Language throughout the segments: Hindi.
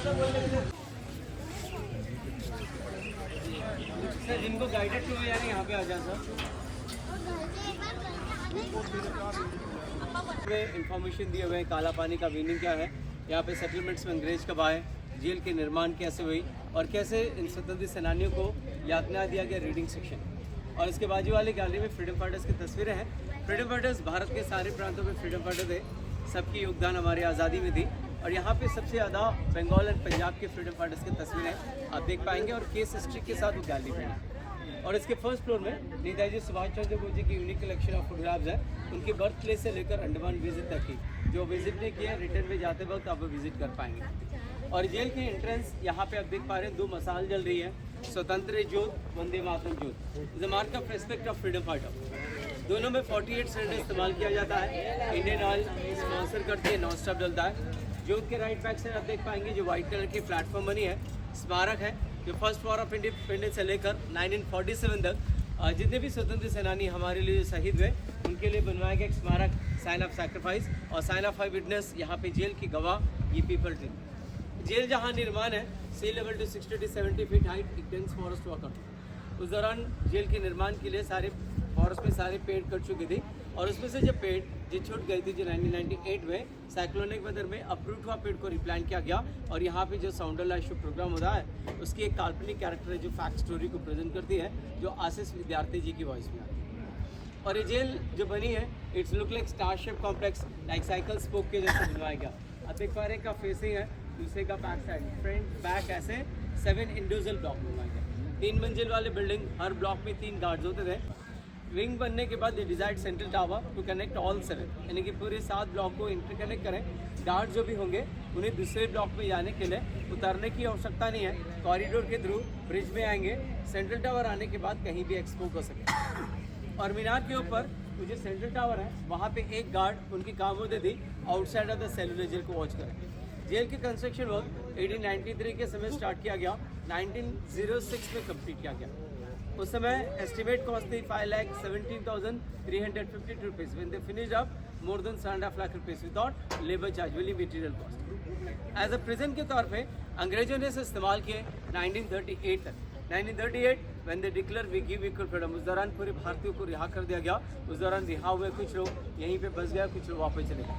सर जिनको गाइडेड टूर यानी यहाँ पे आ जाए सर। इंफॉर्मेशन दिए हुए हैं काला पानी का मीनिंग क्या है, यहाँ पे सेटलमेंट्स में अंग्रेज कब आए, जेल के निर्माण कैसे हुई और कैसे इन स्वतंत्र सेनानियों को यातना दिया गया, रीडिंग सेक्शन। और इसके बाजू वाली गैलरी में फ्रीडम फाइटर्स की तस्वीरें हैं। फ्रीडम फाइटर्स भारत के सारे प्रांतों में फ्रीडम फाइटर थे, सबकी योगदान हमारी आज़ादी में थी। और यहाँ पे सबसे ज़्यादा बंगाल एंड पंजाब के फ्रीडम फाइटर्स की तस्वीरें आप देख पाएंगे और केस हिस्ट्री के साथ वो गैलरी में है। और इसके फर्स्ट फ्लोर में नेताजी सुभाष चंद्र बोस जी की यूनिक कलेक्शन ऑफ फोटोग्राफ्स है, उनकी बर्थ प्लेस से लेकर अंडमान विजिट तक की। जो विजिट नहीं किया रिटर्न में जाते वक्त आप वो विजिट कर पाएंगे। और जेल के एंट्रेंस यहाँ पे आप देख पा रहे हैं, 2 मसाल जल रही है, स्वतंत्र ज्योत, वंदे मातरम ज्योत, the mark of respect of freedom fighter. दोनों में 48 सिलेंडर इस्तेमाल किया जाता है। इंडियन ऑयल स्पॉन्सर करती है, नॉन स्टॉप जलता है। ज्योत के राइट बैक से आप देख पाएंगे जो व्हाइट कलर की प्लेटफॉर्म बनी है, स्मारक है जो फर्स्ट वॉर ऑफ इंडिपेंडेंस से लेकर 1947 तक जितने भी स्वतंत्र सेनानी हमारे लिए शहीद हुए उनके लिए बनवाया गया एक स्मारक, साइन ऑफ सैक्रिफाइस और साइन ऑफ आई विटनेस। यहाँ पे जेल की गवाह ये पीपल ट्री। जेल जहाँ निर्माण है, sea level to 60 to 70 feet height, एक डेंस फॉरेस्ट हुआ करता। उस दौरान जेल के निर्माण के लिए सारे फॉरेस्ट में सारे पेड़ कट चुके थे और उसमें से जब पेड़ जो छूट गई थी जो 1998 में साइक्लोनिक वेदर में अप्रूट हुआ पेड़ को रिप्लांट किया गया। और यहाँ पे जो साउंडर लाइव शो प्रोग्राम हो रहा है उसकी एक काल्पनिक कैरेक्टर है जो फैक्ट स्टोरी को प्रेजेंट करती है, जो आशीष विद्यार्थी जी की वॉइस में आती है। और ये जेल जो बनी है, it's look like star shape complex, like cycle spoke के जैसे बनवाया गया। अब देख पा रहे का फेसिंग है, दूसरे का बैक साइड, फ्रंट बैक ऐसे 7 इंडिविजुअल ब्लॉक बनवाए गए। 3 मंजिल वाले बिल्डिंग, हर ब्लॉक में 3 गार्ड्स होते थे। विंग बनने के बाद decided central tower to connect all 7, यानी कि पूरे 7 ब्लॉक को इंटरकनेक्ट करें। गार्ड जो भी होंगे उन्हें दूसरे ब्लॉक में जाने के लिए उतरने की आवश्यकता नहीं है, कॉरिडोर के थ्रू ब्रिज में आएंगे। सेंट्रल टावर आने के बाद कहीं भी एक्सपो हो सके। और मीनार के ऊपर जो सेंट्रल टावर है वहाँ पे एक गार्ड, उनकी काम होती थी outside of the cellular jail को वॉच करें। जेल की कंस्ट्रक्शन वर्क 1893 के समय स्टार्ट किया गया, 1906 में कंप्लीट किया गया। उस समय एस्टिमेट कॉस्ट थी 5,17,352 rupees. When they finished up more than 7.5 lakh rupees without labour charge, only material cost. As a prison के तौर पे अंग्रेजों ने इसे इस्तेमाल किए 1938 तक। 1938 when they declare we give equal freedom, उस दौरान पूरे भारतीयों को रिहा कर दिया गया। उस दौरान रिहा हुए कुछ लोग यहीं पे बस गए, कुछ लोग वापस चले गए।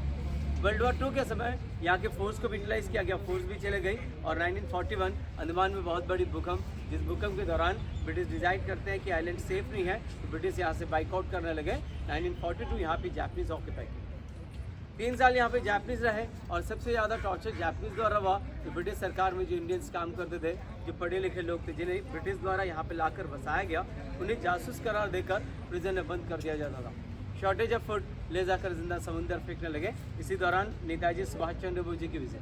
वर्ल्ड वॉर 2 के समय यहाँ के फोर्स को भी यूटिलाइज किया गया, फोर्स भी चले गई। और 1941 अंडमान में बहुत बड़ी भूकंप, जिस भूकंप के दौरान ब्रिटिश डिसाइड करते हैं कि आइलैंड सेफ नहीं है, तो ब्रिटिश यहाँ से बाइकआउट करने लगे। 1942 यहाँ पे जापानीज ऑक्यूपाई किए। 3 साल यहाँ पे जापानीज रहे और सबसे ज़्यादा टॉर्चर जापानीज द्वारा हुआ। तो ब्रिटिश सरकार में जो इंडियंस काम करते थे, जो पढ़े लिखे लोग थे, जिन्हें ब्रिटिश द्वारा यहाँ पे लाकर बसाया गया, उन्हें जासूस करार देकर प्रिजन में बंद कर दिया जाता था। शॉर्टेज ऑफ फूड ले जाकर जिंदा समुद्र फेंकने लगे। इसी दौरान नेताजी सुभाष चंद्र बोस जी की विजिट,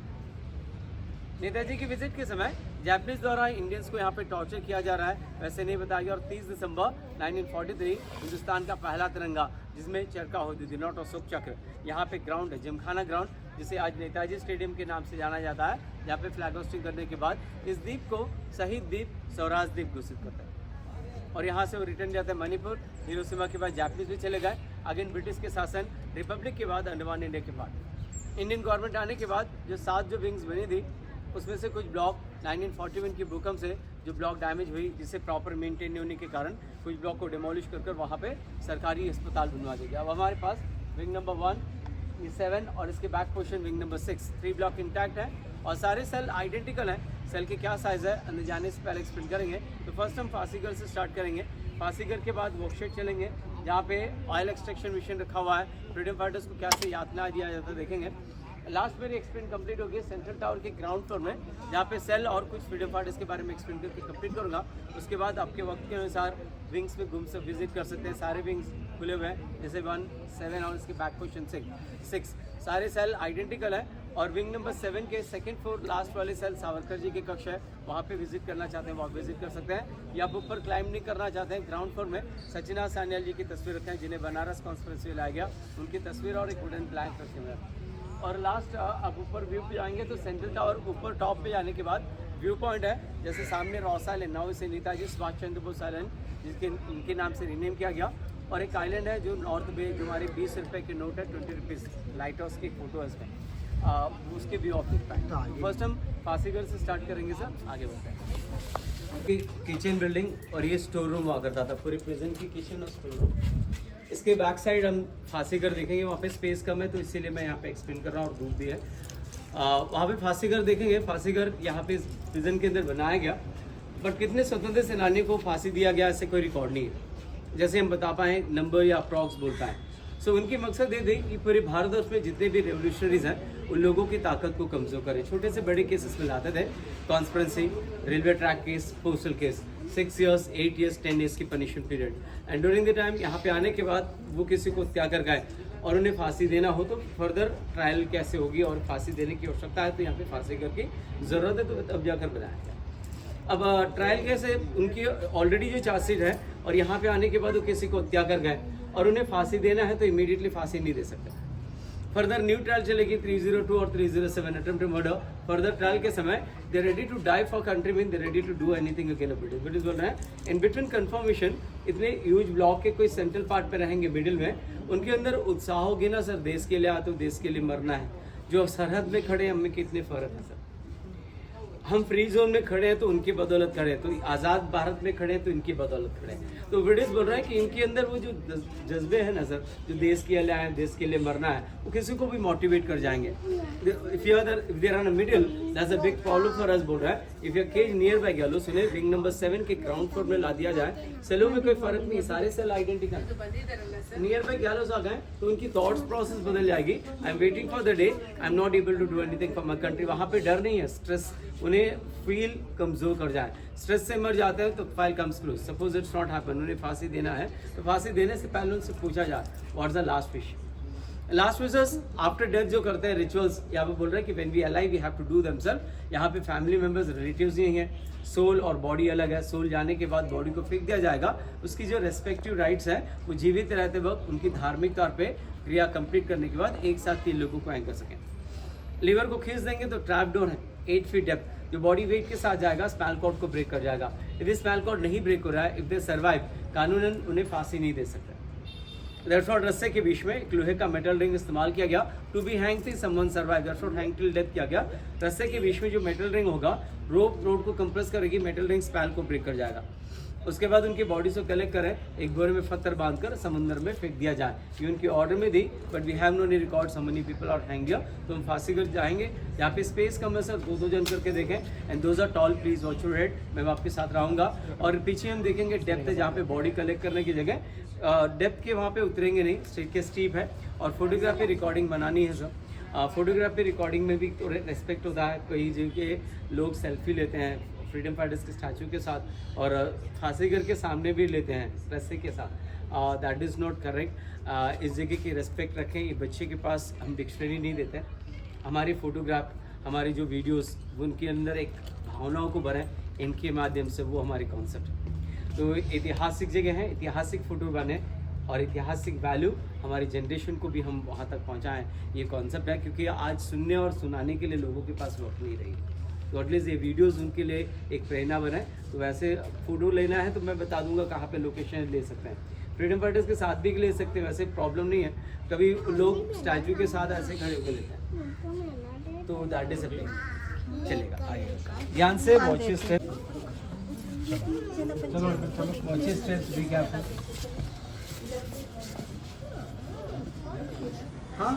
नेताजी की विजिट के समय जापानीज द्वारा इंडियंस को यहाँ पे टॉर्चर किया जा रहा है, वैसे नहीं बताया गया। और 30 दिसंबर 1943 हिंदुस्तान का पहला तिरंगा जिसमें चरखा होती थी, नॉट अशोक चक्र, यहाँ पे ग्राउंड है जिमखाना ग्राउंड, जिसे आज नेताजी स्टेडियम के नाम से जाना जाता है। जहाँ पे फ्लैग होस्टिंग करने के बाद इस द्वीप को शहीद द्वीप, स्वराज द्वीप घोषित करता है। और यहाँ से वो रिटर्न जाते हैं मणिपुर। हिरोशिमा के बाद जापानीज भी चले गए, अगेन ब्रिटिश के शासन, रिपब्लिक के बाद अंडमान इंडिया के बाद। इंडियन गवर्नमेंट आने के बाद जो 7 जो विंग्स बनी थी, उसमें से कुछ ब्लॉक 1941 के भूकंप से जो ब्लॉक डैमेज हुई, जिससे प्रॉपर मेंटेन नहीं होने के कारण कुछ ब्लॉक को डिमोलिश कर वहाँ पे सरकारी अस्पताल बनवा दिया गया। अब हमारे पास विंग नंबर 1, 7 और इसके back portion wing number 6, 3 block intact है और सारे सेल आइडेंटिकल हैं। सेल के क्या साइज़ है अंदर जाने से पहले एक्सप्लेन करेंगे। तो फर्स्ट हम फांसीगर से स्टार्ट करेंगे। फांसीगर के बाद वर्कशेड चलेंगे, जहाँ पे ऑयल एक्सट्रैक्शन मशीन रखा हुआ है, फ्रीडम फाइटर्स को कैसे यातना दिया जाता है देखेंगे। लास्ट मेरी एक्सप्लेन कंप्लीट होगी सेंट्रल टावर के ग्राउंड फ्लोर में, जहाँ पे सेल और कुछ फ्रीडम फाइटर्स के बारे में एक्सप्लेन करके कंप्लीट करूँगा। उसके बाद आपके वक्त के अनुसार विंग्स में घूम से विजिट कर सकते हैं। सारे विंग्स खुले हुए हैं, जैसे 1, 7 और इसके बैक पोर्शन 6, सारे सेल आइडेंटिकल है। और विंग नंबर 7 के सेकंड फ्लोर लास्ट वाले सेल सावरकर जी के कक्ष है, वहाँ पे विजिट करना चाहते हैं वहाँ विजिट कर सकते हैं। या आप ऊपर क्लाइंब नहीं करना चाहते हैं, ग्राउंड फ्लोर में सचिना सान्याल जी की तस्वीर रखें, जिन्हें बनारस कॉन्फ्रेंस में लाया गया, उनकी तस्वीर और एक वुडन प्लैंक रखे हुए हैं। और लास्ट आप ऊपर व्यू पे जाएंगे तो सेंट्रल टावर ऊपर टॉप पे जाने के बाद व्यू पॉइंट है, जैसे सामने रॉस आइलैंड, नाउ इसे नेताजी सुभाष चंद्र बोस आइलैंड जिसके इनके नाम से रीनेम किया गया। और एक आइलैंड है जो नॉर्थ बे, जो हमारे 20 रुपये के नोट है, 20 रुपीज़, लाइट हाउस की फोटो है इसमें। उसके view of the pant. First हम फांसीगर से स्टार्ट करेंगे सर, आगे बढ़ते हैं। किचन बिल्डिंग और ये स्टोर रूम हुआ करता था, पूरी प्रिजन की किचन और स्टोर रूम। इसके बैक साइड हम फांसीगर देखेंगे, वहाँ पे स्पेस कम है तो इसीलिए मैं यहाँ पे एक्सप्लेन कर रहा हूँ और दूर भी है। वहाँ पे फांसीगर देखेंगे, फांसीगर यहाँ पे प्रिजन के अंदर बनाया गया, बट कितने स्वतंत्र सेनानियों को फांसी दिया गया ऐसे कोई रिकॉर्ड नहीं है, जैसे हम बता पाएँ नंबर या अप्रॉक्स बोल पाएँ। सो उनकी मकसद ये थी कि पूरे भारतवर्ष में जितने भी रेवोल्यूशनरीज हैं उन लोगों की ताकत को कमज़ोर करें। छोटे से बड़े केसेस में लाते थे, conspiracy, railway track case, postal case, 6 years, 8 years, 10 years की punishment period. And during the time यहाँ पे आने के बाद वो किसी को हत्या कर गए और उन्हें फांसी देना हो तो फर्दर ट्रायल कैसे होगी और फांसी देने की आवश्यकता है तो यहाँ पे फांसी करके ज़रूरत है तो तब जाकर बनाया गया। अब ट्रायल कैसे, उनकी ऑलरेडी जो चार्जशीट है और यहाँ पे आने के बाद वो किसी को हत्या कर गए और उन्हें फांसी देना है तो इमीडिएटली फांसी नहीं दे सकते। फर्दर न्यू ट्रायल चलेगी 302 और 307 अटेम्प्ट मर्डर। फर्दर ट्रायल के समय they ready to die for country mean, they ready to do anything against British बोल रहे हैं। इन बिटवीन कन्फर्मेशन इतने ह्यूज ब्लॉक के कोई सेंट्रल पार्ट पे रहेंगे मिडिल में, उनके अंदर उत्साह होगी ना सर, देश के लिए आए तो देश के लिए मरना है। जो सरहद में खड़े हम में कितने फ़र्क है सर, हम फ्री जोन में खड़े हैं तो उनकी बदौलत खड़े हैं, तो आज़ाद भारत में खड़े हैं तो इनकी बदौलत खड़े हैं। तो ब्रिटिश बोल रहे हैं कि इनके अंदर वो जो जज्बे हैं ना सर, जो देश के लिए आए, देश के लिए मरना है, वो किसी को भी मोटिवेट कर जाएंगे। If there are in middle, that's a big problem for us बोल रहा है। If you cage near by gallow, सुने रिंग नंबर 7 के ग्राउंड फ्लोर में ला दिया जाए, सेलों में कोई फर्क नहीं, सारे cell identical. Near by gallows आ गए तो उनकी थॉट्स प्रोसेस बदल जाएगी। I am waiting for the day I am not able to do anything for my country. वहाँ पे डर नहीं है, स्ट्रेस उन्हें फील कमजोर कर जाए, स्ट्रेस से मर जाते हैं तो file comes close. Suppose it's not happen, उन्हें फांसी देना है तो फांसी देने से पहले उनसे पूछा जाए what's the last wish. Last wishes after death जो करते हैं रिचुअल्स, यहाँ पे बोल रहे हैं कि when we alive we have to do themselves. यहाँ पे फैमिली मेंबर्स, रिलेटिव्स नहीं है, सोल और बॉडी अलग है। सोल जाने के बाद बॉडी को फेंक दिया जाएगा, उसकी जो रेस्पेक्टिव राइट्स हैं वो जीवित रहते वक्त उनकी धार्मिक तौर पे क्रिया कंप्लीट करने के बाद एक साथ 3 लोगों को एंकर कर सकें। लीवर को खींच देंगे तो ट्रैप डोर है 8 फीट डेप्थ, जो बॉडी वेट के साथ जाएगा स्पाइनल कॉर्ड को ब्रेक कर जाएगा। यदि स्पाइनल कॉर्ड नहीं ब्रेक हो रहा है, इफ दे सर्वाइव, कानूनन उन्हें फांसी नहीं दे सकते। दैट्स रस्से के बीच में एक लोहे का मेटल रिंग इस्तेमाल किया गया टू बी हैंग थी someone survive, that's what hang till death किया गया। रस्से के बीच में जो मेटल रिंग होगा, रोप रोड को कंप्रेस करेगी, मेटल रिंग स्पाइनल को ब्रेक कर जाएगा। उसके बाद उनकी बॉडी से कलेक्ट करें, एक बोरे में पत्थर बांधकर समुद्र में फेंक दिया जाए। ये उनकी ऑर्डर में दी, but we have no any records how many people are hang here. तो हम फांसी कर जाएंगे। यहाँ पे स्पेस कम है सर, 2-2 जन करके देखें। And those are tall, please watch your head, मैं आपके साथ रहूँगा। और पीछे हम देखेंगे डेप्थ है, जहाँ पे बॉडी कलेक्ट करने की जगह डेप्थ के वहाँ पे उतरेंगे नहीं, स्ट्रीट के स्टीप है। और फोटोग्राफी रिकॉर्डिंग बनानी है सर। फोटोग्राफी रिकॉर्डिंग में भी थोड़े रेस्पेक्ट होता है, कई जगह लोग सेल्फी लेते हैं फ्रीडम फाइटर्स के स्टैचू के साथ और फांसीगर के सामने भी लेते हैं रस्से के साथ। That is not correct. इस जगह की रेस्पेक्ट रखें। ये बच्चे के पास हम डिक्शनरी नहीं देते। हमारी फ़ोटोग्राफ, हमारी जो वीडियोस, वो उनके अंदर एक भावनाओं को भरें, इनके माध्यम से वो हमारी कॉन्सेप्ट है। तो ऐतिहासिक जगह है, ऐतिहासिक फ़ोटो बने और ऐतिहासिक वैल्यू हमारी जनरेशन को भी हम वहाँ तक पहुँचाएँ, ये कॉन्सेप्ट है। क्योंकि आज सुनने और सुनाने के लिए लोगों के पास वक्त नहीं रही, तो एटलीस्ट ये वीडियोस उनके लिए एक प्रेरणा बने। तो वैसे फ़ोटो लेना है तो मैं बता दूंगा कहाँ पे लोकेशन ले सकते हैं। फ्रीडम फाइटर्स के साथ भी ले सकते हैं, वैसे प्रॉब्लम नहीं है। कभी लोग स्टैचू के साथ ऐसे खड़े होकर लेते हैं, तो दैट इज चलेगा। आइए ध्यान से, watch step, watch step, be careful. हाँ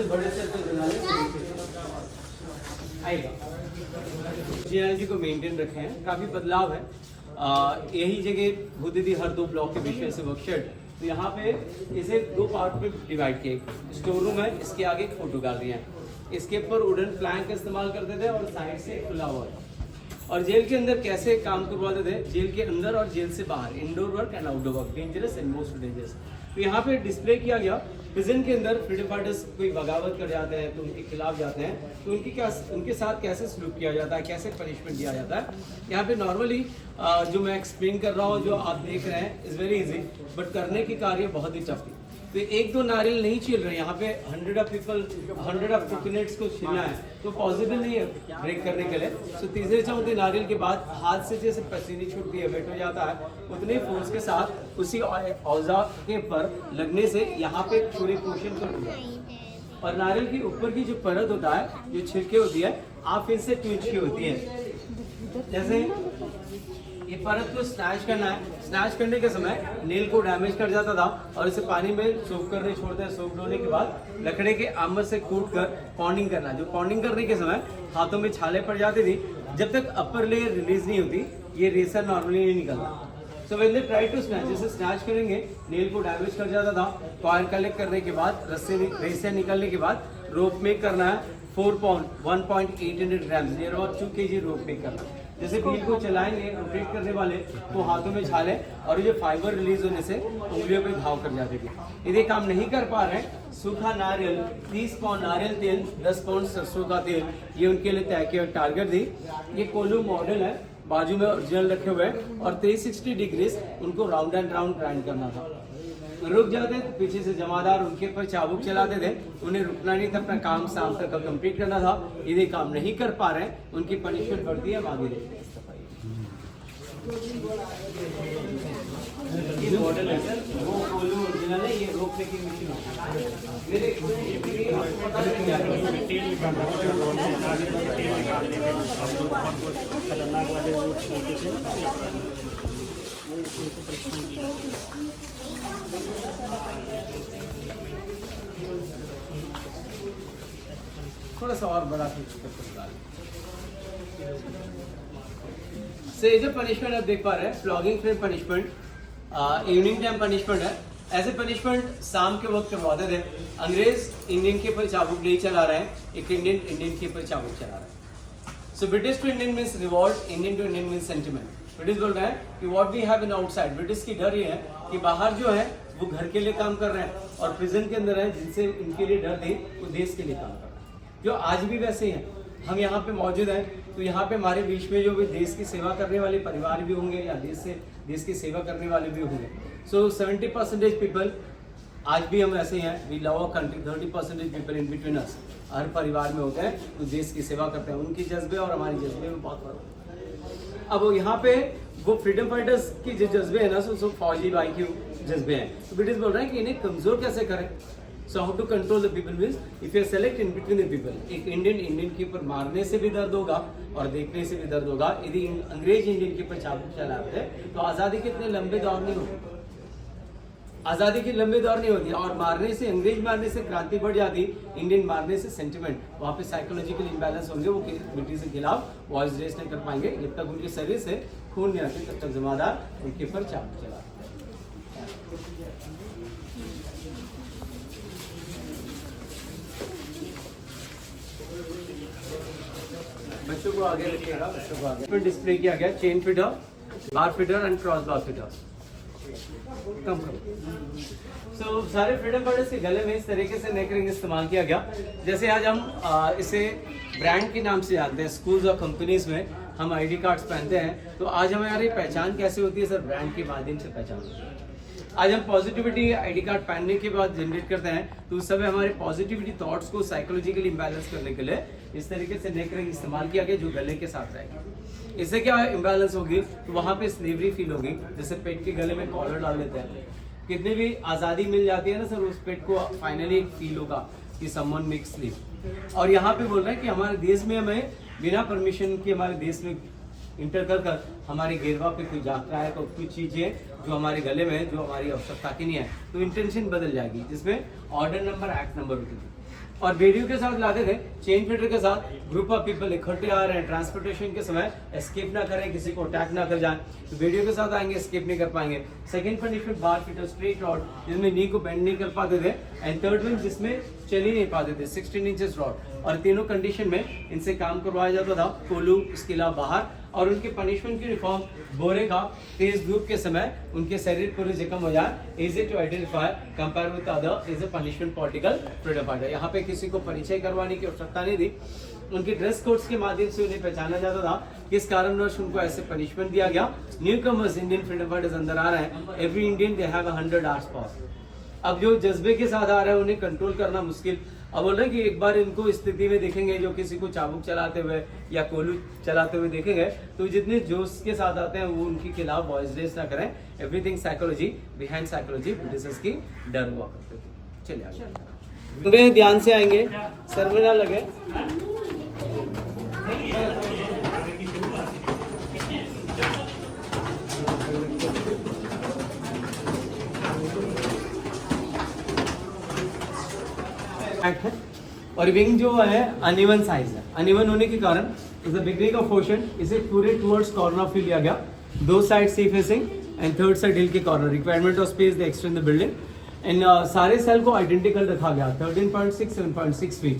बड़े आएगा जी को मेंटेन रखे हैं, काफी बदलाव है। यही जगह होती थी हर 2 ब्लॉक के बीच में से वर्कशेड, तो यहाँ पे इसे 2 पार्ट में डिवाइड किए। स्टोर रूम है, इसके आगे एक फोटो गैलरी है, इसके ऊपर वुडन प्लैंक का इस्तेमाल करते थे और साइड से खुला हुआ है। और जेल के अंदर कैसे काम करवाते थे, जेल के अंदर और जेल से बाहर, indoor work and outdoor work, dangerous and most dangerous. तो यहाँ पे डिस्प्ले किया गया प्रिजन के अंदर फ्रीडम फाइटर्स कोई बगावत कर जाते हैं तो उनके खिलाफ जाते हैं तो उनके साथ कैसे सलूक किया जाता है, कैसे पनिशमेंट दिया जाता है। यहाँ पे नॉर्मली जो मैं एक्सप्लेन कर रहा हूँ, जो आप देख रहे हैं, इज़ वेरी इजी, बट करने की कार्य बहुत ही टफ थी। तो 1-2 नारियल नहीं छील रहे, यहाँ पे 100 ऑफ कोकोनट्स को छीलना है तो पॉसिबल नहीं है ब्रेक करने के लिए। तो तीसरे चौथे नारियल के बाद हाथ से जैसे पसीने छूटती है, वेट हो जाता है, उतने फोर्स के साथ उसी औजार के पर लगने से यहाँ पे पूरे पोर्शन को टूटा। और नारियल के ऊपर की जो परत होता है, जो छिलके होती है, आप इनसे टूट की होती है। जैसे ये परत को स्नैच करना है, स्नैच करने के समय नेल को डैमेज कर जाता था और इसे पानी में सोक करने छोड़ते हैं। सोक होने के बाद लकड़े के आमर से कूट कर पॉन्डिंग करना। जो पॉन्डिंग करने के समय हाथों में छाले पड़ जाती थी, जब तक अपर लेयर रिलीज नहीं होती ये रेसर नॉर्मली नहीं निकलता। So when they try to snatch, जैसे स्नैच करेंगे नेल को डैमेज कर जाता था। कॉइल कलेक्ट करने के बाद रेसर निकलने के बाद रोप मेक करना है 4 pound 1.800 gram, near about 2 kg rope make करना है। जैसे व्हील को चलाएंगे रोटेट करने वाले तो हाथों में छाले और ये फाइबर रिलीज होने से उंगलियों पे घाव कर जाते थे। यदि काम नहीं कर पा रहे हैं, सूखा नारियल 30 पाउंड नारियल तेल, 10 पाउंड सरसों का तेल, ये उनके लिए तय किया टारगेट दी। ये कोलू मॉडल है, बाजू में ओरिजिनल रखे हुए हैं और 360 डिग्रीज उनको राउंड एंड राउंड ग्राइंड करना था। रुक जाते तो पीछे से जमादार उनके पर चाबुक चलाते थे, उन्हें रुकना नहीं था, अपना काम शाम तक कंप्लीट करना था। यदि काम नहीं कर पा रहे हैं, उनकी पनिशमेंट बढ़ती है, आगे देखते हैं। ये मॉडल है सर, वो कोलू ओरिजिनल है, ये रोक मेकिंग मशीन थोड़ा सा और बड़ा से जो पनिशमेंट आप देख पा रहे हैं, flogging frame punishment, evening time punishment है। ऐसे पनिशमेंट शाम के वक्त करवाते थे। अंग्रेज इंडियन के ऊपर चाबुक नहीं चला रहे हैं, एक इंडियन के ऊपर चाबुक चला रहे हैं। So British to Indian means revolt, Indian to Indian means sentiment. British बोल रहे हैं कि what we have in outside, British की डर ये है कि बाहर जो है वो घर के लिए काम कर रहे हैं और प्रिजन के अंदर है जिनसे इनके लिए डर थी वो देश के लिए काम कर रहे हैं, जो आज भी वैसे ही हैं। हम यहाँ पे मौजूद हैं तो यहाँ पे हमारे बीच में जो भी देश की सेवा करने वाले परिवार भी होंगे या देश की सेवा करने वाले भी होंगे। सो 70% पीपल आज भी हम ऐसे हैं, we love our country, 30% people in between us, हर परिवार में होते हैं तो देश की सेवा करते हैं। उनकी जज्बे और हमारे जज्बे में बहुत फर्क होता है। अब यहाँ पे वो फ्रीडम फाइटर्स की जो जज्बे हैं ना, सो फौजी भाई के जज्बे हैं, तो ब्रिटिश बोल रहे हैं कि इन्हें कमजोर कैसे करें। So how to control the people means if you select in between the people, एक इंडियन के ऊपर मारने से भी दर्द होगा और देखने से भी दर्द होगा। यदि अंग्रेज इंडियन के ऊपर चाबुक चलाते हैं तो आज़ादी के इतने लंबे दौर नहीं होते, आज़ादी की लंबे दौर नहीं होती। और मारने से, अंग्रेज मारने से क्रांति बढ़ जाती, इंडियन मारने से सेंटिमेंट, वहाँ पे साइकोलॉजिकल इंबैलेंस होंगे, वो ब्रिटिश के खिलाफ वॉइस रेस नहीं कर पाएंगे। जब तक उनके शरीर से खून नहीं आते तब तक जमादार उनके ऊपर चाबुक चलाते। बच्चों को आगे रखिएगा, बच्चों को आगे डिस्प्ले किया गया chain fitter, bar fitter and cross bar fitter. कम सो सारे फ्रीडम फाइटर्स के गले में इस तरीके से नेक रिंग इस्तेमाल किया गया। जैसे आज हम इसे ब्रांड के नाम से जानते हैं, स्कूल्स और कंपनीज में हम आईडी कार्ड्स पहनते हैं, तो आज हमारी पहचान कैसे होती है सर? ब्रांड के माध्यम से पहचान होती है। आज हम पॉजिटिविटी आईडी कार्ड पहनने के बाद जनरेट करते हैं, तो उस समय हमारे पॉजिटिविटी थॉट्स को साइकोलॉजिकली इम्बैलेंस करने के लिए इस तरीके से नेक रिंग इस्तेमाल किया गया, जो गले के साथ रहेगी। इससे क्या इम्बैलेंस होगी तो वहाँ पे स्लेवरी फील होगी। जैसे पेट के गले में कॉलर डाल लेते हैं, कितनी भी आज़ादी मिल जाती है ना सर, उस पेट को फाइनली फील होगा कि समवन मेक्स स्लीप। और यहाँ पे बोल रहे हैं कि हमारे देश में हमें बिना परमिशन के हमारे देश में इंटर कर हमारे गेरवा पे कोई जाता है तो कुछ चीज़ें जो हमारे गले में है, जो हमारी आवश्यकता की नहीं है, तो इंटेंशन बदल जाएगी, जिसमें ऑर्डर नंबर एक्ट नंबर होती थी। और वीडियो के साथ लाते थे चेन फिटर के साथ, ग्रुप ऑफ पीपल इकट्ठे आ रहे हैं, ट्रांसपोर्टेशन के समय एस्केप ना करें, किसी को अटैक ना कर जाए, तो वीडियो के साथ आएंगे, एस्केप नहीं कर पाएंगे। सेकंड पनिशमेंट बार फिटर स्ट्रेट रॉड, जिसमें नी को बेंड नहीं कर पाते थे, एंड थर्ड वन जिसमें चल ही नहीं पाते थे 16 इंचेस रॉड। और तीनों कंडीशन में इनसे काम करवाया जाता था, कोलू इसके अलावा बाहर। और उनके पनिशमेंट की रिफॉर्म बोरे का तेज धूप के समय उनके शरीर पूरे जख्म हो जाए, easy to identify compare with other is a punishment political freedom fighter. यहाँ पे किसी को परिचय करवाने की आवश्यकता नहीं थी, उनके ड्रेस कोड्स के माध्यम से उन्हें पहचाना जाता था किस कारणवश उनको ऐसे पनिशमेंट दिया गया। New commerce Indian freedom fighters अंदर आ रहे हैं, every Indian they have 100 hours power. अब जो जज्बे के साथ आ रहे हैं उन्हें कंट्रोल करना मुश्किल। अब बोल रहे हैं कि एक बार इनको इस स्थिति में देखेंगे, जो किसी को चाबुक चलाते हुए या कोलू चलाते हुए देखेंगे, तो जितने जोश के साथ आते हैं वो उनके खिलाफ वॉइस रेस ना करें। Everything psychology, behind psychology, Britishers की डर हुआ करते थे। चलिए आगे ध्यान से आएंगे, सर में ना लगे। है और विंग जो है अनइवन साइज है, अनइवन होने के कारण is the beginning of ocean, इसे पूरे टुवर्ड्स कॉर्नर ऑफ लिया गया, दो side sea facing and third side hill के corner. Requirement of space the extend the building and सारे सेल को आइडेंटिकल रखा गया। 13.6 7.6 फीट,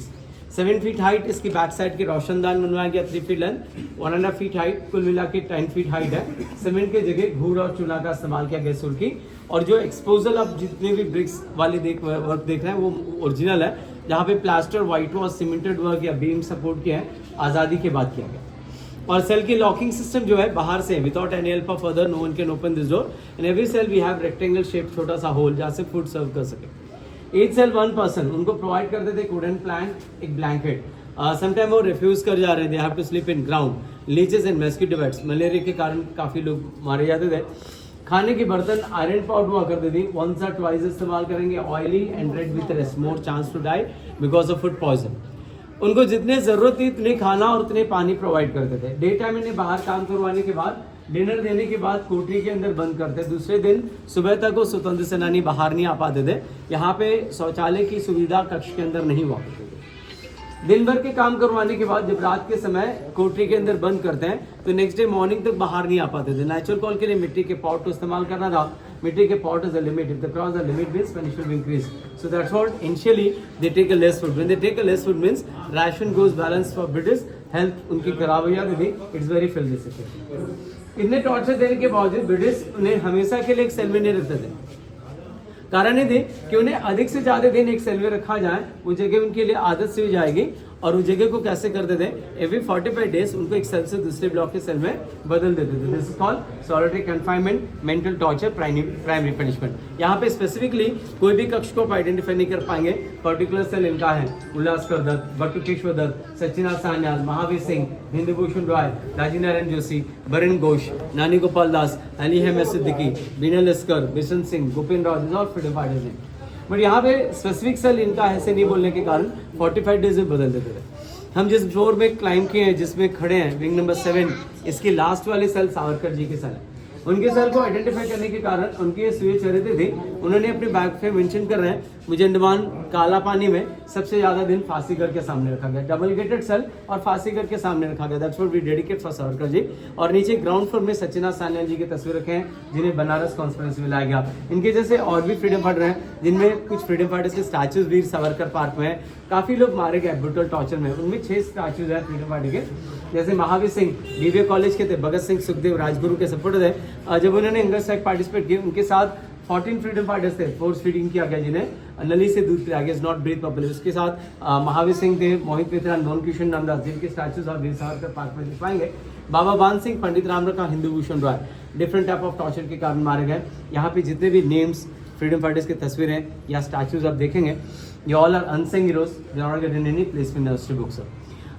7 फीट हाइट इसकी बैक साइड के रोशनदान बनवाया गया, 3 फीट लेंथ, 1.5 फीट हाइट, कुल मिला के 10 फीट हाइट है। सीमेंट के जगह घूर और चूना का इस्तेमाल किया गया सूल की। और जो एक्सपोजल आप जितने भी ब्रिक्स वाले वर्क देख रहे हैं वो ओरिजिनल है, जहाँ पे plaster, white wash, cemented work या बीम सपोर्ट किया है, आज़ादी के बाद किया गया। और सेल की लॉकिंग सिस्टम जो है बाहर से, without any help of other, no one can open this door. In every cell we have rectangle shape छोटा सा होल जहाँ से फूड सर्व कर सके। 8 सेल 1 पर्सन, उनको प्रोवाइड करते थे वुडन प्लैंक, एक ब्लैंकेट। समटाइम वो रिफ्यूज कर जा रहे थे, they have to sleep in ground. Leeches and mosquito bites, malaria के कारण काफ़ी लोग मारे जाते थे। खाने के बर्तन आयरन पॉट हुआ करते थे, वंस और ट्वाइस इस्तेमाल करेंगे, oily and red with rest, more chance to die because of food poison. उनको जितने जरूरत थी उतने खाना और उतने पानी प्रोवाइड करते थे। डे टाइम इन्हें बाहर काम करवाने के बाद, डिनर देने के बाद कोठरी के अंदर बंद करते। दूसरे दिन सुबह तक वो स्वतंत्र सेनानी बाहर नहीं आ पाते थे। यहाँ पे शौचालय की सुविधा कक्ष के अंदर नहीं हुआ करती थी। दिन भर के काम करवाने के बाद जब रात के समय कोठरी के अंदर बंद करते हैं तो नेक्स्ट डे मॉर्निंग तक बाहर नहीं आ पाते थे। नेचुरल कॉल के लिए मिट्टी के पॉट को इस्तेमाल करना था। मिट्टी के pot is the limit, if the cross the limit means punishment will increase, so that's what initially they take a less food. When they take a less food means ration goes balance for British, health उनकी खराब हो जाती थी। It's very filthy situation. इतने टॉर्चर देने के बावजूद ब्रिटिश उन्हें हमेशा के लिए एक सेल में नहीं रखते थे। कारण ये थी कि उन्हें अधिक से ज्यादा दिन एक सेल में रखा जाए, वो जगह उनके लिए आदत से हो जाएगी। और उस जगह को कैसे करते थे, एवरी 45 डेज उनको एक सेल से दूसरे ब्लॉक के सेल में बदल देते थे। This is called solitary confinement, mental torture, primary punishment. यहाँ पे स्पेसिफिकली कोई भी कक्ष को आप आइडेंटिफाई नहीं कर पाएंगे। पर्टिकुलर सेल इनका है उल्लासकर दत्त, बटुकेश्वर दत्त, सचिनाथ सान्याल, महावीर सिंह, हिंदुभूषण रॉय, राजी नारायण जोशी, बरन घोष, नानी गोपाल दास, अली अहमद सिद्दीकी, बीना लस्कर, बिशन सिंह, गोपिन राव और फ्रीडम फाइटर्स हैं। बट यहाँ पे स्पेसिफिक सेल इनका ऐसे नहीं बोलने के कारण 45 डेज में बदल देते थे। हम जिस फ्लोर में क्लाइंब किए हैं, जिसमें खड़े हैं, विंग नंबर 7, इसके लास्ट वाले सेल सावरकर जी के सेल है। उनके सेल को आइडेंटिफाई करने के कारण उनके ये स्विच चरित्र थे, उन्होंने अपने बैग पे मेंशन कर रहे हैं, मुझे अंडमान काला पानी में सबसे ज्यादा दिन फांसीगढ़ के सामने रखा गया। डबल गेटेड सेल और फांसीगढ़ के सामने रखा गया। That's what we dedicate for Savarkar ji. और नीचे ग्राउंड फ्लोर में सचिनाथ सान्याल जी की तस्वीर रखे हैं, जिन्हें बनारस कॉन्फ्रेंस में लाया गया। इनके जैसे और भी फ्रीडम फाइटर हैं, जिनमें कुछ फ्रीडम फाइटर्स के स्टैचूज वीर सावरकर पार्क में है। काफी लोग मारे गए ब्रूटल टॉर्चर में, उनमें 6 स्टैचूज है फ्रीडम फाइटर के। जैसे महावीर सिंह डीवीए कॉलेज के थे, भगत सिंह, सुखदेव, राजगुरु के सपोर्टर थे। जब उन्होंने इंग्लिश साइड पार्टिसिपेट किए, उनके साथ 14 फ्रीडम फाइटर्स थे, फोर्स फीडिंग किया गया, जिन्हें नली से दूध पिलाया गया, नॉट ब्रीथ प्रॉपर्ली। उसके साथ महावीर सिंह थे, मोहित मित्रा, मोहन किशन नामदास, जिनके स्टैचूज आप वीर सावरकर पार्क में देख पाएंगे। Baba Ban Singh, Pandit Ramrakha, Hindubhushan Roy, different type of torture के कारण मारे गए। यहाँ पे जितने भी नेम्स, फ्रीडम फाइटर्स की तस्वीरें या स्टैचूज आप देखेंगे, ये all are unsung heroes, they are not in any place in history books.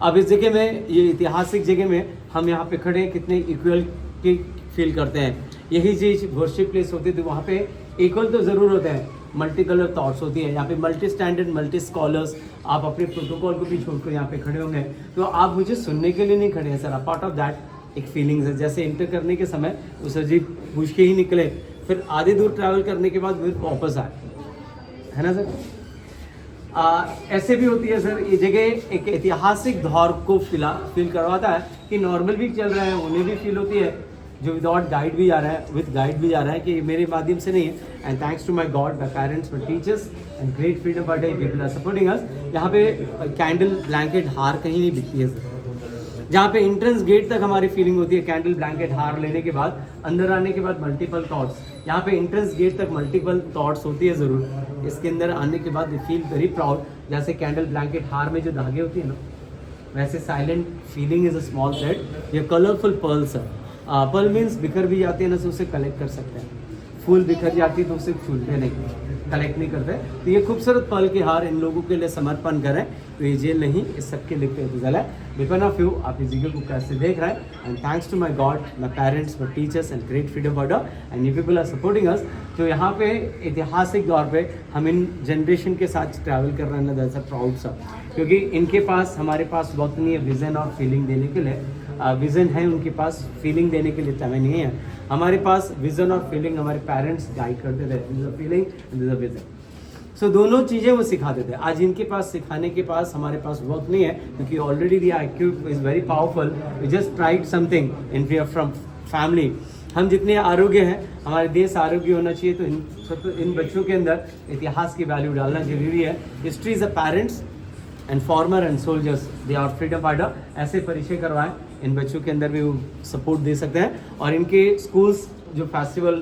अब इस जगह में, ये ऐतिहासिक जगह में हम यहाँ पे खड़े कितने इक्वल की फील करते हैं। यही चीज वर्शिप प्लेस होती थी, वहाँ पे इक्वल तो जरूर होते हैं, मल्टी कलर थॉट्स होती है, यहाँ पे मल्टी स्टैंडर्ड मल्टी स्कॉलर्स, आप अपने प्रोटोकॉल को भी छोड़कर यहाँ पे खड़े होंगे, तो आप मुझे सुनने के लिए नहीं खड़े हैं सर, आप पार्ट ऑफ दैट एक फीलिंग्स है। जैसे इंटर करने के समय उस अजीब पूछ के ही निकले, फिर आधे दूर ट्रैवल करने के बाद फिर वापस आए, है ना सर। ऐसे भी होती है सर, ये जगह एक ऐतिहासिक दौर को फील करवाता है कि नॉर्मल भी चल रहा है, उन्हें भी फील होती है, जो विदाउट गाइड भी जा रहा है, विद गाइड भी जा रहा है, कि मेरे माध्यम से नहीं है। And thanks to my God, my parents, my teachers and great freedom fighter people are supporting us. यहाँ पे कैंडल ब्लैंकेट हार कहीं नहीं बिकती है सर। जहाँ पे एंट्रेंस गेट तक हमारी फीलिंग होती है कैंडल ब्लैंकेट हार लेने के बाद, अंदर आने के बाद मल्टीपल थॉट्स, यहाँ पे एंट्रेंस गेट तक मल्टीपल थॉट्स होती है ज़रूर। इसके अंदर आने के बाद वी फील वेरी प्राउड, जैसे कैंडल ब्लैंकेट हार में जो धागे होती है ना, वैसे silent feeling is a small thread. ये कलरफुल पर्ल्स है, पर्ल मीन्स बिखर भी जाती है ना, तो उसे कलेक्ट कर सकते हैं। फूल बिखर जाती है तो उसे छूटते नहीं, कलेक्ट नहीं करते। तो ये खूबसूरत पर्ल के हार इन लोगों के लिए समर्पण करें, तो ये जेल नहीं, इस सबके लिखते गुजल है। बिपन ऑफ यू, आप इस जगह को कैसे देख रहे हैं। And thanks to my God, my parents, my teachers and great freedom fighter and you people are supporting us. तो यहाँ पे ऐतिहासिक दौर पे हम इन जनरेशन के साथ ट्रैवल कर रहे हैं ना, दैट्स अ प्राउड सा, क्योंकि इनके पास हमारे पास वक्त नहीं है विजन और फीलिंग देने के लिए। विज़न है उनके पास, फीलिंग देने के लिए समय नहीं है। हमारे पास विज़न और फीलिंग हमारे पेरेंट्स गाइड करते थे, this is a feeling and this is a vision. So दोनों चीज़ें वो सिखाते थे। आज इनके पास सिखाने के पास हमारे पास वक्त नहीं है, क्योंकि already the IQ is very powerful. We just tried something in from family. हम जितने आरोग्य हैं, हमारे देश आरोग्य होना चाहिए, तो इन बच्चों के अंदर इतिहास की वैल्यू डालना जरूरी है। History is a parents and former and soldiers, they are freedom fighter. ऐसे परिचय करवाएं, इन बच्चों के अंदर भी वो सपोर्ट दे सकते हैं। और इनके स्कूल्स जो फेस्टिवल,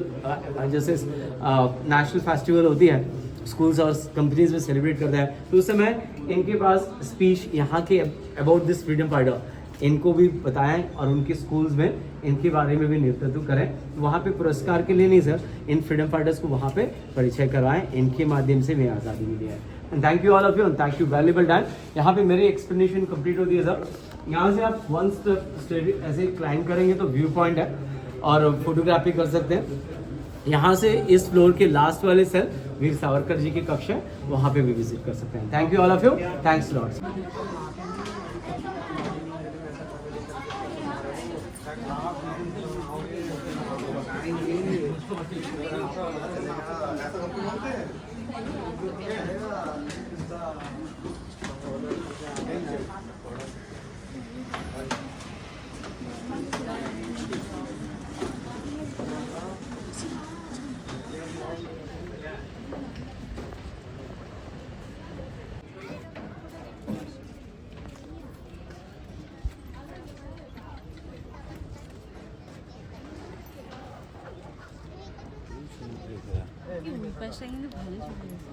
जैसे नेशनल फेस्टिवल होती है, स्कूल्स और कंपनीज में सेलिब्रेट करते हैं, तो उस समय इनके पास स्पीच यहाँ के अबाउट दिस फ्रीडम फाइटर इनको भी बताएं, और उनके स्कूल्स में इनके बारे में भी नेतृत्व करें। वहाँ पे पुरस्कार के लिए नहीं सर, इन फ्रीडम फाइटर्स को वहाँ पे परिचय करवाएं, इनके माध्यम से हमें आज़ादी मिली है। And thank you all of you and thank you valuable time. यहाँ पे मेरी एक्सप्लेनेशन कंप्लीट होती है सर। यहाँ से आप वन स्टेप ऐसे क्लाइंब करेंगे तो व्यू पॉइंट है और फोटोग्राफी कर सकते हैं। यहाँ से इस फ्लोर के लास्ट वाले सेल वीर सावरकर जी की कक्ष है, वहाँ पे भी विजिट कर सकते हैं। Thank you all of you, thanks lots. ওই পাশটা কিন্তু ভালো ছবি আছে।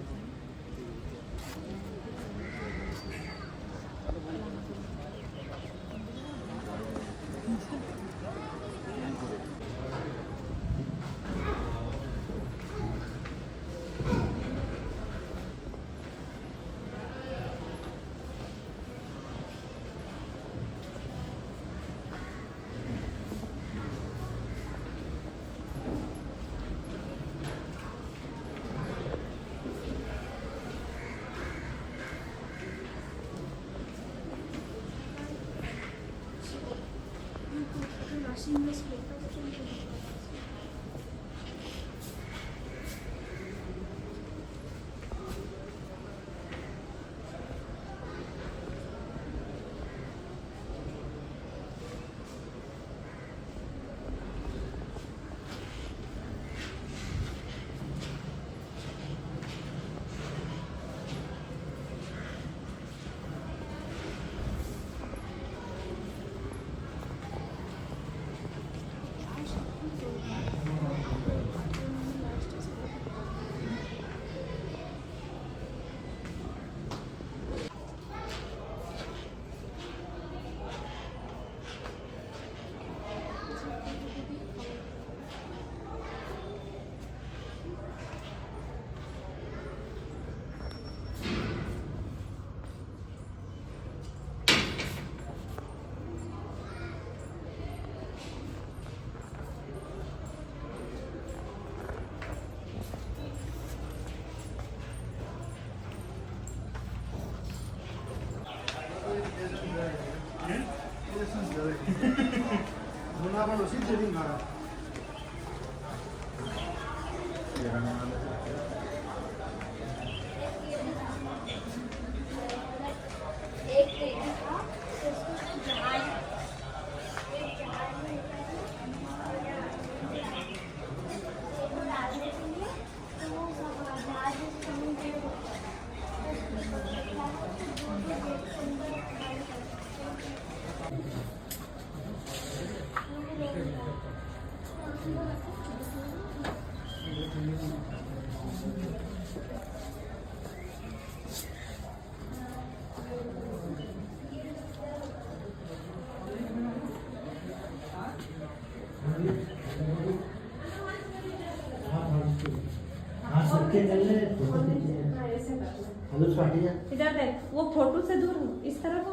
इधर देख, वो फोटो से दूर हो, इस तरफ हो।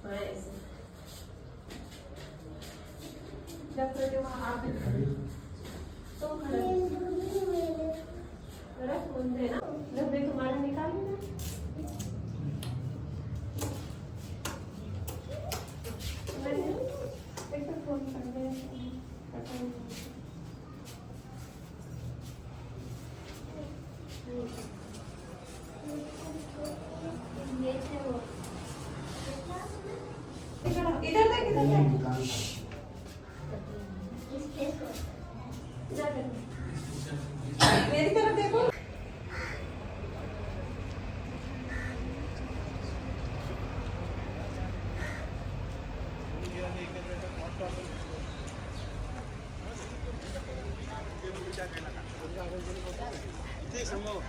हाँ, ऐसे। जब तो जो वहाँ आप तो खड़े रख मुंडे ना, जब भी तुम्हारा निकाली ना। एक तो फोन कर दे। इधर देख, इधर देख। मेरी तरफ देखो। मतलब